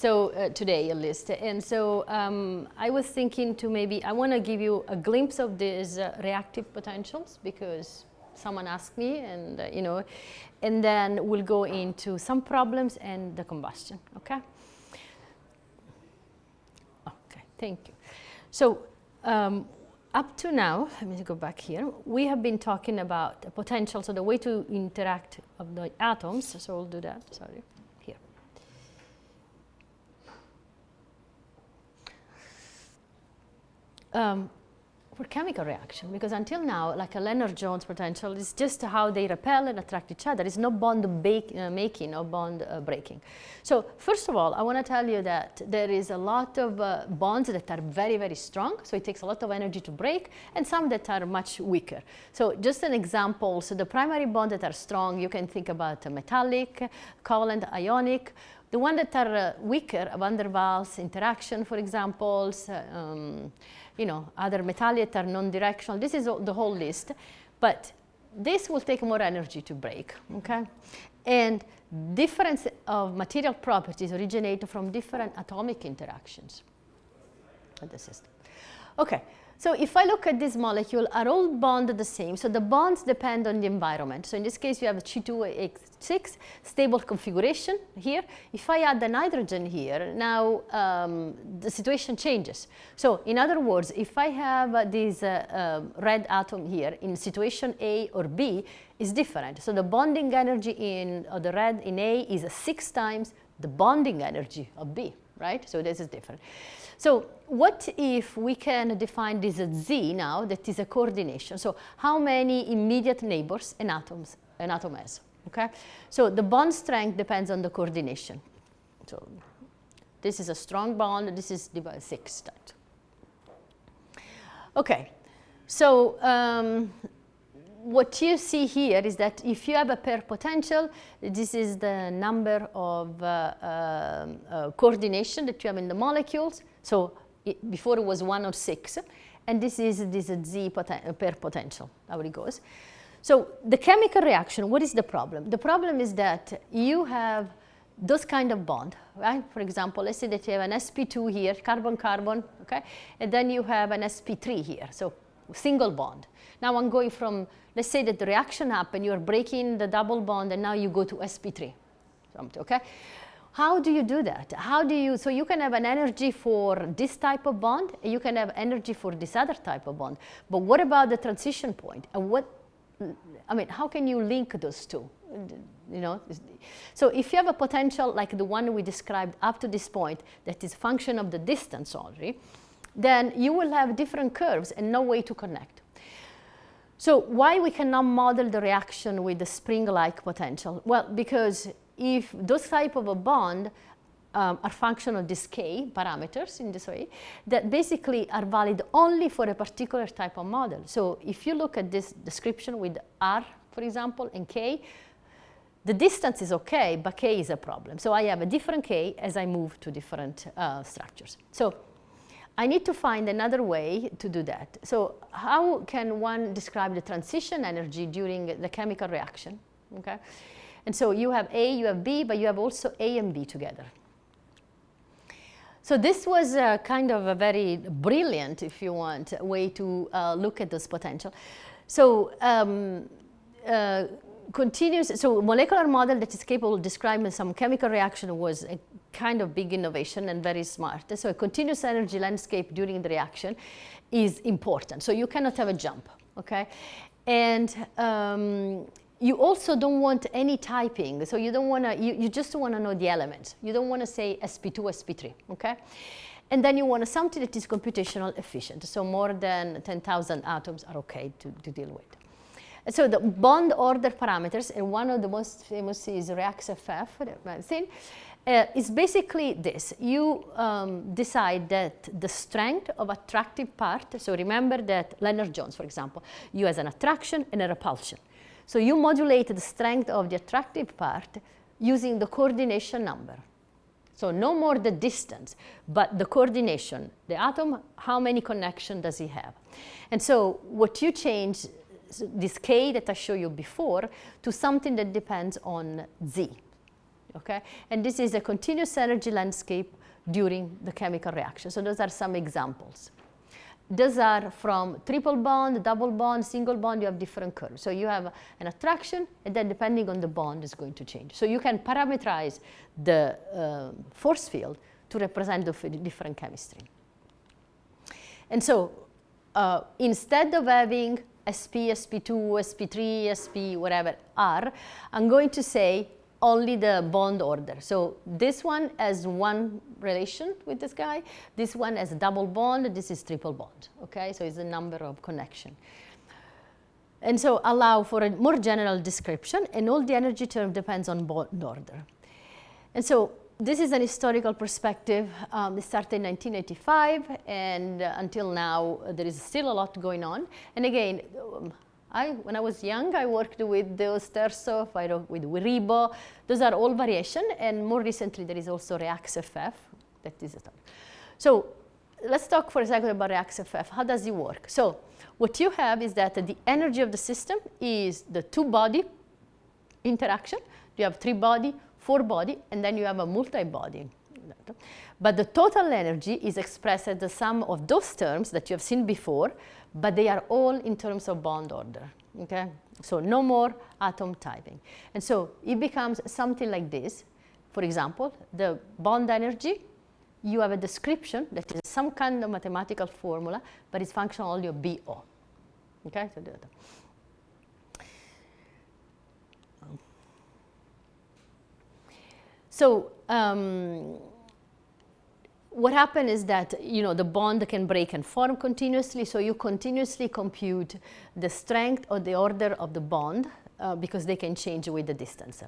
So today at least. And so I was thinking to maybe, I want to give you a glimpse of these reactive potentials because someone asked me, and you know, and then we'll go into some problems and the combustion, okay? Okay, thank you. So up to now, let me go back here, we have been talking about the potential, so the way to interact of the atoms, so we'll do that, sorry, here. For chemical reaction, because until now, like a Lennard-Jones potential is just how they repel and attract each other. It's no bond making or bond breaking. So first of all, I want to tell you that there is a lot of bonds that are very, very strong. So it takes a lot of energy to break, and some that are much weaker. So just an example, so the primary bonds that are strong, you can think about metallic, covalent, ionic. The ones that are weaker, van der Waals interaction, for example, you know, other metallic are non-directional. This is the whole list, but this will take more energy to break, okay? And difference of material properties originate from different atomic interactions of the system. Okay, so if I look at this molecule, are all bonded the same? So the bonds depend on the environment. So in this case, you have a G2H6, stable configuration here. If I add the nitrogen here, now the situation changes. So in other words, if I have this red atom here in situation A or B, is different. So the bonding energy in the red in A is 6 times the bonding energy of B, right? So this is different. So what if we can define this as Z now, that is a coordination? So how many immediate neighbors an atom has, okay? So the bond strength depends on the coordination. So this is a strong bond, this is divided 6 times. Okay, so what you see here is that if you have a pair potential, this is the number of coordination that you have in the molecules. So before it was 1 or 6, and this is Z pair potential, how it goes. So the chemical reaction, what is the problem? The problem is that you have those kind of bond, right? For example, let's say that you have an sp2 here, carbon-carbon, okay? And then you have an sp3 here, so single bond. Now I'm going from, let's say that the reaction happened, you're breaking the double bond, and now you go to sp3, okay? How do you do that? How do you, so you can have an energy for this type of bond, and you can have energy for this other type of bond. But what about the transition point? And what, I mean, how can you link those two? You know, so if you have a potential like the one we described up to this point, that is function of the distance only, then you will have different curves and no way to connect. So why we cannot model the reaction with the spring-like potential? Well, because if those type of a bond are function of these K parameters in this way, that basically are valid only for a particular type of model. So if you look at this description with R, for example, and K, the distance is okay, but K is a problem. So I have a different K as I move to different structures. So I need to find another way to do that. So how can one describe the transition energy during the chemical reaction? Okay? And so you have A, you have B, but you have also A and B together. So this was kind of a very brilliant, if you want, way to look at this potential. So so molecular model that is capable of describing some chemical reaction was a kind of big innovation and very smart. So a continuous energy landscape during the reaction is important. So you cannot have a jump, okay? And you also don't want any typing. So you don't want to, you just want to know the elements. You don't want to say sp2, sp3, okay? And then you want something that is computational efficient. So more than 10,000 atoms are okay to deal with. So the bond order parameters, and one of the most famous is ReactFF, that I've seen, is basically this. You decide that the strength of attractive part, so remember that Lennard-Jones, for example, you has an attraction and a repulsion. So you modulate the strength of the attractive part using the coordination number. So no more the distance, but the coordination. The atom, how many connections does it have? And so what you change, this K that I showed you before, to something that depends on Z. okay? And this is a continuous energy landscape during the chemical reaction. So those are some examples. Those are from triple bond, double bond, single bond, you have different curves. So you have an attraction, and then depending on the bond is going to change. So you can parameterize the force field to represent the different chemistry. And so instead of having SP, SP2, SP3, SP whatever R, I'm going to say only the bond order. So this one has one relation with this guy. This one has a double bond. This is triple bond. Okay, so it's the number of connection. And so allow for a more general description, and all the energy term depends on bond order. And so this is an historical perspective. It started in 1985, and until now, there is still a lot going on. And again, when I was young, I worked with those Tersov, with Ribo. Those are all variation, and more recently, there is also ReactFF. That is it. So let's talk for a second about ReactFF. How does it work? So what you have is that the energy of the system is the two-body interaction. You have three-body, four-body, and then you have a multi-body. But the total energy is expressed as the sum of those terms that you have seen before, but they are all in terms of bond order, okay? So no more atom typing. And so it becomes something like this. For example, the bond energy, you have a description that is some kind of mathematical formula, but it's functional only of BO, okay? So what happens is that, you know, the bond can break and form continuously, so you continuously compute the strength or the order of the bond because they can change with the distance.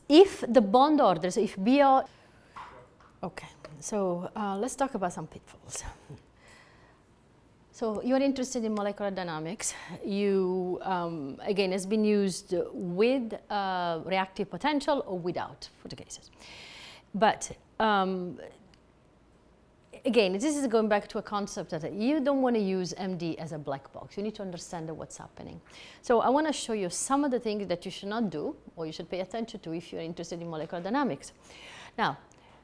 If the bond order, so if BO, okay, so let's talk about some pitfalls. So you're interested in molecular dynamics. You, again, has been used with reactive potential or without for the cases. But again, this is going back to a concept that you don't want to use MD as a black box. You need to understand what's happening. So I want to show you some of the things that you should not do or you should pay attention to if you're interested in molecular dynamics. Now,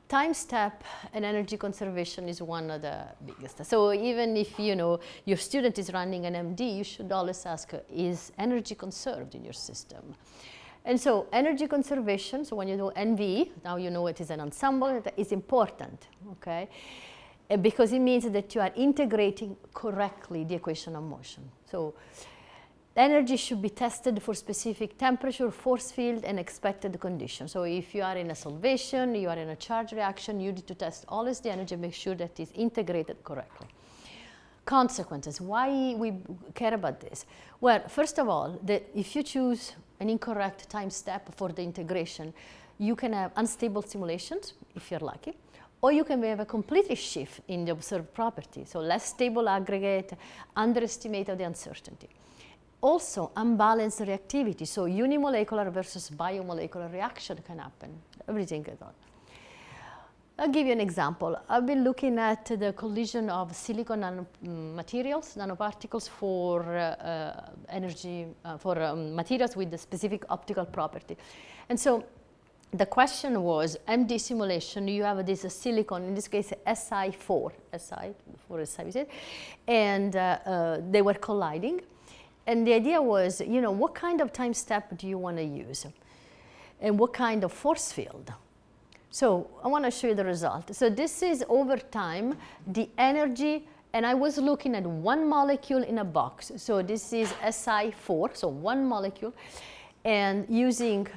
time step and energy conservation is one of the biggest. So even if, you know, your student is running an MD, you should always ask, is energy conserved in your system? And so energy conservation, so when you do NV, now you know it is an ensemble, that is important, okay? Because it means that you are integrating correctly the equation of motion. So energy should be tested for specific temperature, force field, and expected conditions. So if you are in a solvation, you are in a charge reaction, you need to test always the energy and make sure that it is integrated correctly. Consequences, why we care about this? Well, first of all, if you choose an incorrect time step for the integration, you can have unstable simulations, if you're lucky, or you can have a complete shift in the observed property, so less stable aggregate, underestimate of the uncertainty. Also, unbalanced reactivity, so unimolecular versus biomolecular reaction can happen, everything goes on. I'll give you an example. I've been looking at the collision of silicon nanomaterials, nanoparticles for materials with a specific optical property. And so the question was, MD simulation, you have this silicon, in this case Si4, and they were colliding. And the idea was, you know, what kind of time step do you want to use? And what kind of force field? So I want to show you the result. So this is over time, the energy, and I was looking at one molecule in a box. So this is Si4, so one molecule, and using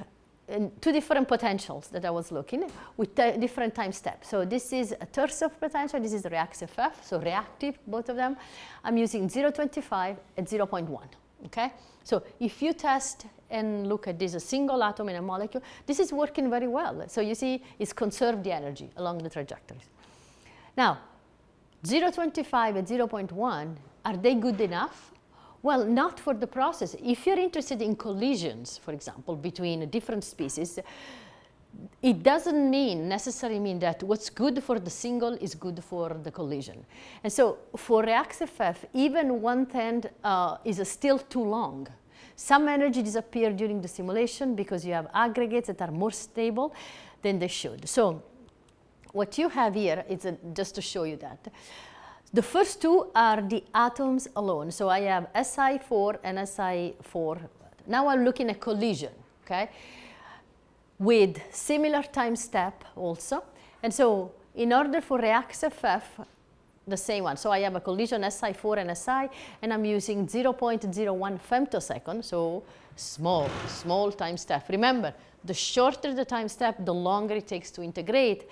two different potentials that I was looking at with different time steps. So this is a Tersov potential, this is ReactFF, so reactive, both of them. I'm using 0.25 and 0.1, okay? So if you test and look at this, a single atom in a molecule, this is working very well. So you see, it's conserved the energy along the trajectories. Now, 0.25 and 0.1, are they good enough? Well, not for the process. If you're interested in collisions, for example, between different species, it doesn't necessarily mean that what's good for the single is good for the collision. And so for ReactFF, even 1/10 is still too long. Some energy disappears during the simulation because you have aggregates that are more stable than they should. So what you have here is just to show you that. The first two are the atoms alone. So I have Si4 and Si4. Now I'm looking at collision, okay, with similar time step also. And so in order for react-FF, the same one. So I have a collision Si4 and Si, and I'm using 0.01 femtosecond, so small time step. Remember, the shorter the time step, the longer it takes to integrate,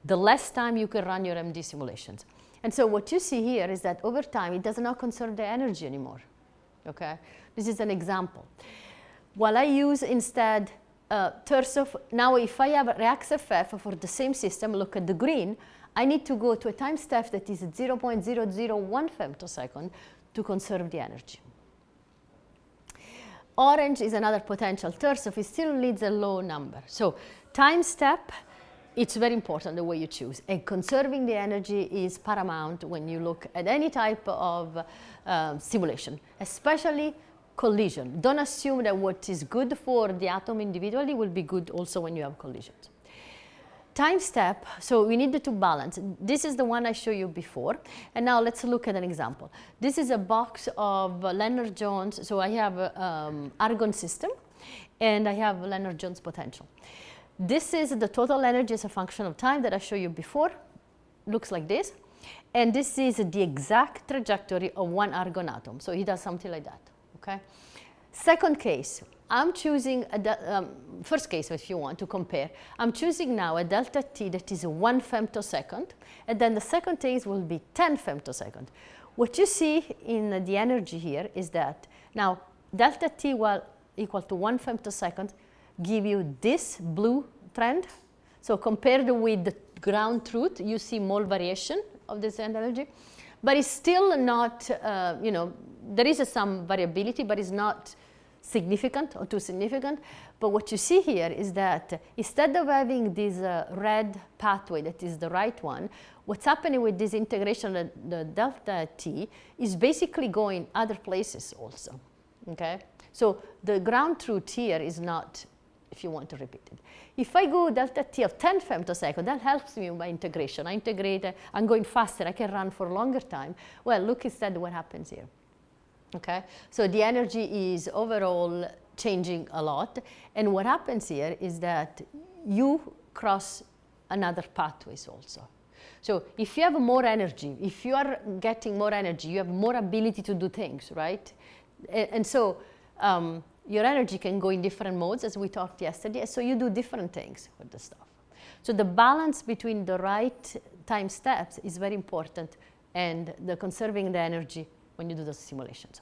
the less time you can run your MD simulations. And so what you see here is that over time, it does not conserve the energy anymore, okay? This is an example. While I use instead TERSOF, now if I have react-FF for the same system, look at the green, I need to go to a time step that is 0.001 femtosecond to conserve the energy. Orange is another potential TERSOF. It still needs a low number. So time step, it's very important the way you choose. And conserving the energy is paramount when you look at any type of simulation, especially collision. Don't assume that what is good for the atom individually will be good also when you have collisions. Time step, so we needed to balance. This is the one I showed you before. And now let's look at an example. This is a box of Lennard-Jones. So I have argon system, and I have Lennard-Jones potential. This is the total energy as a function of time that I showed you before. Looks like this. And this is the exact trajectory of one argon atom. So he does something like that, okay? Second case, I'm choosing, first case if you want to compare, I'm choosing now a delta T that is 1 femtosecond, and then the second case will be 10 femtosecond. What you see in the energy here is that now delta T equal to 1 femtosecond give you this blue trend. So compared with the ground truth, you see more variation of this energy, but it's still not, you know, there is some variability, but it's not significant or too significant. But what you see here is that instead of having this red pathway that is the right one, what's happening with this integration of the delta T is basically going other places also, okay? So the ground truth here is not, if you want to repeat it. If I go delta T of 10 femtosecond, that helps me with my integration. I integrate, I'm going faster, I can run for a longer time. Well, look instead what happens here. Okay, so the energy is overall changing a lot, and what happens here is that you cross another pathways also. So if you have more energy, if you are getting more energy, you have more ability to do things, right? And so your energy can go in different modes, as we talked yesterday, so you do different things with the stuff. So the balance between the right time steps is very important, and the conserving the energy when you do the simulations.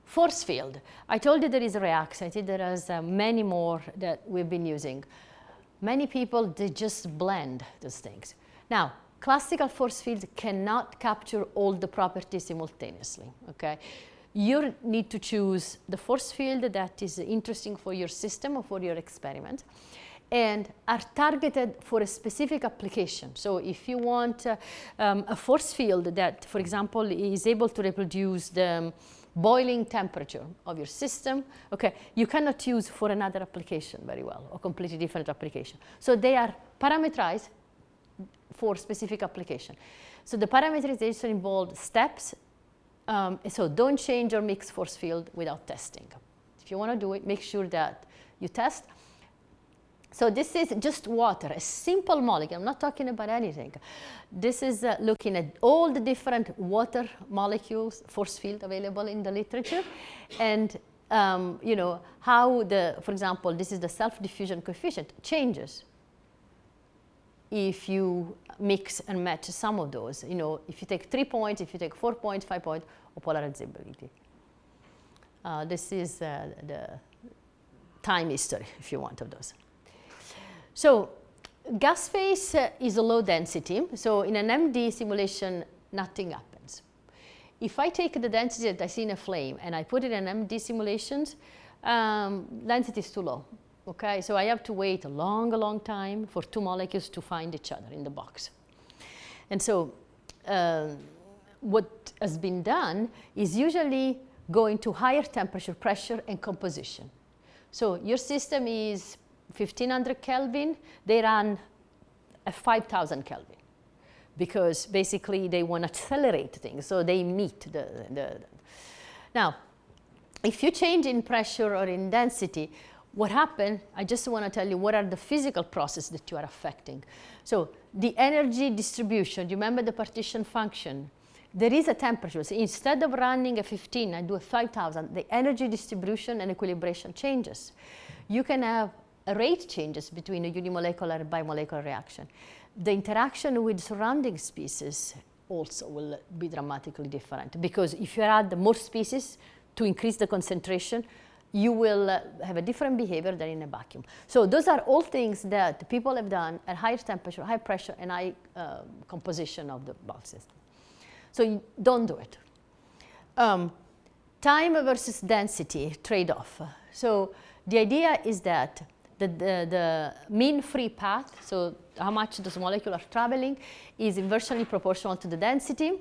Force field. I told you there is react. I think there is many more that we've been using. Many people, they just blend those things. Now, classical force fields cannot capture all the properties simultaneously, okay? You need to choose the force field that is interesting for your system or for your experiment, and are targeted for a specific application. So if you want a force field that, for example, is able to reproduce the boiling temperature of your system, okay, you cannot use for another application very well, or completely different application. So they are parameterized for specific application. So the parameterization involved steps. So don't change your mixed force field without testing. If you want to do it, make sure that you test. So this is just water, a simple molecule. I'm not talking about anything. This is looking at all the different water molecules, force field available in the literature, and you know, how the, for example, this is the self-diffusion coefficient, changes if you mix and match some of those. You know, if you take 3 points, if you take 4 points, 5 points, or polarizability. This is the time history, if you want, of those. So gas phase is a low density. So in an MD simulation, nothing happens. If I take the density that I see in a flame and I put it in MD simulations, density is too low. Okay, so I have to wait a long time for two molecules to find each other in the box. And so what has been done is usually go into higher temperature, pressure, and composition. So your system is 1500 Kelvin. They run at 5000 Kelvin because basically they want to accelerate things. So they meet the. Now, if you change in pressure or in density, what happened, I just want to tell you what are the physical processes that you are affecting. So the energy distribution, you remember the partition function? There is a temperature. So instead of running at 15, I do a 5000, the energy distribution and equilibration changes. You can have rate changes between a unimolecular and bimolecular reaction. The interaction with surrounding species also will be dramatically different, because if you add more species to increase the concentration, you will have a different behavior than in a vacuum. So those are all things that people have done at higher temperature, high pressure, and high composition of the bulk system. So you don't do it. Time versus density trade-off. So the idea is that the mean free path, so how much those molecules are traveling, is inversely proportional to the density.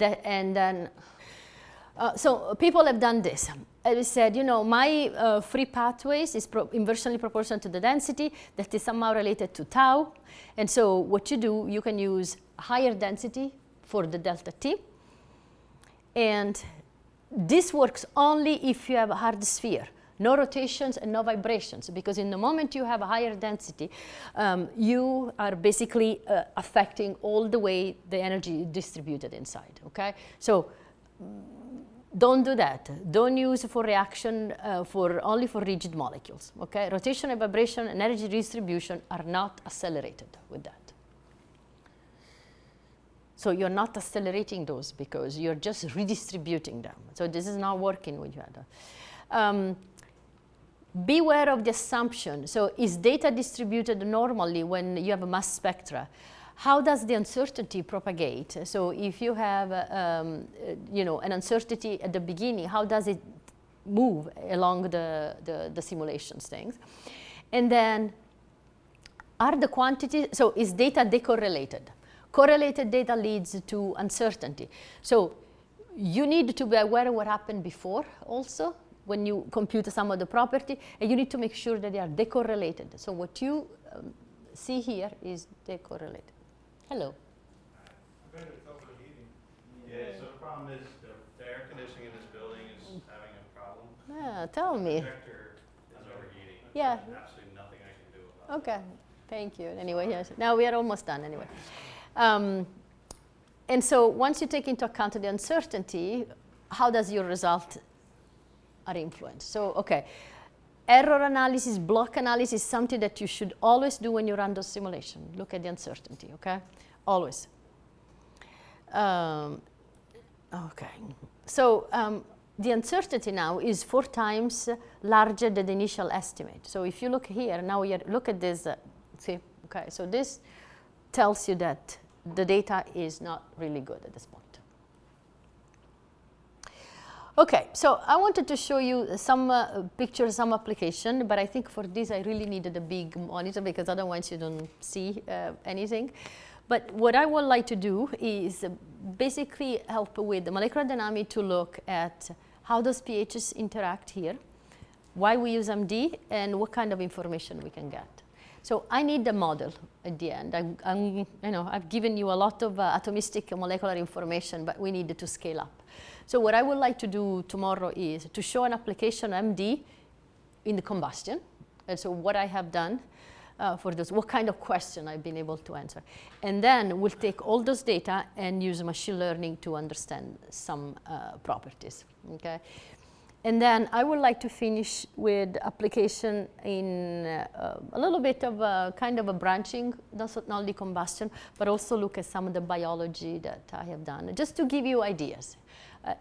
And then, so people have done this. As I said, you know, my free pathways is inversely proportional to the density. That is somehow related to tau. And so what you do, you can use higher density for the delta T. And this works only if you have a hard sphere. No rotations and no vibrations, because in the moment you have a higher density, you are basically affecting all the way the energy is distributed inside, okay? So don't do that. Don't use for reaction only for rigid molecules, okay? Rotation and vibration and energy distribution are not accelerated with that. So you're not accelerating those because you're just redistributing them. So this is not working with you. Beware of the assumption. So is data distributed normally when you have a mass spectra? How does the uncertainty propagate? So if you have you know, an uncertainty at the beginning, how does it move along the simulations things? And then are the quantities, so is data decorrelated? Correlated data leads to uncertainty. So you need to be aware of what happened before also when you compute some of the property, and you need to make sure that they are decorrelated. So what you see here is decorrelated. Hello. I bet it's overheating. Yeah, so the problem is the air conditioning in this building is having a problem. Yeah, tell me. The projector is overheating. Yeah. There's absolutely nothing I can do about it. Okay, thank you. Anyway, yes. Now we are almost done anyway. And so once you take into account the uncertainty, how does your result are influenced? So, okay, error analysis, block analysis is something that you should always do when you run those simulations. Look at the uncertainty, okay? Always. Okay, so the uncertainty now is 4 times larger than the initial estimate. So if you look here, now look at this, see, okay, so this tells you that the data is not really good at this point. Okay, so I wanted to show you some pictures, some application, but I think for this I really needed a big monitor because otherwise you don't see anything. But what I would like to do is basically help with the molecular dynamics to look at how those pHs interact here, why we use MD, and what kind of information we can get. So I need the model at the end. I've given you a lot of atomistic molecular information, but we needed to scale up. So what I would like to do tomorrow is to show an application MD in the combustion. And so what I have done for those, what kind of question I've been able to answer. And then we'll take all those data and use machine learning to understand some properties, okay? And then I would like to finish with application in a little bit of a kind of a branching, not only combustion, but also look at some of the biology that I have done, just to give you ideas.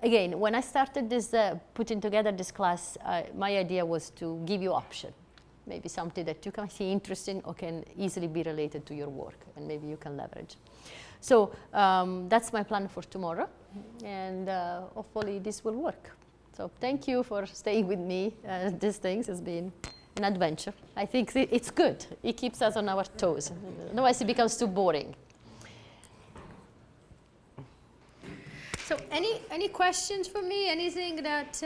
Again, when I started this, putting together this class, my idea was to give you option, maybe something that you can see interesting or can easily be related to your work, and maybe you can leverage. So that's my plan for tomorrow, and hopefully this will work. So thank you for staying with me. These things has been an adventure. I think it's good. It keeps us on our toes. Otherwise it becomes too boring. So any questions for me? Anything that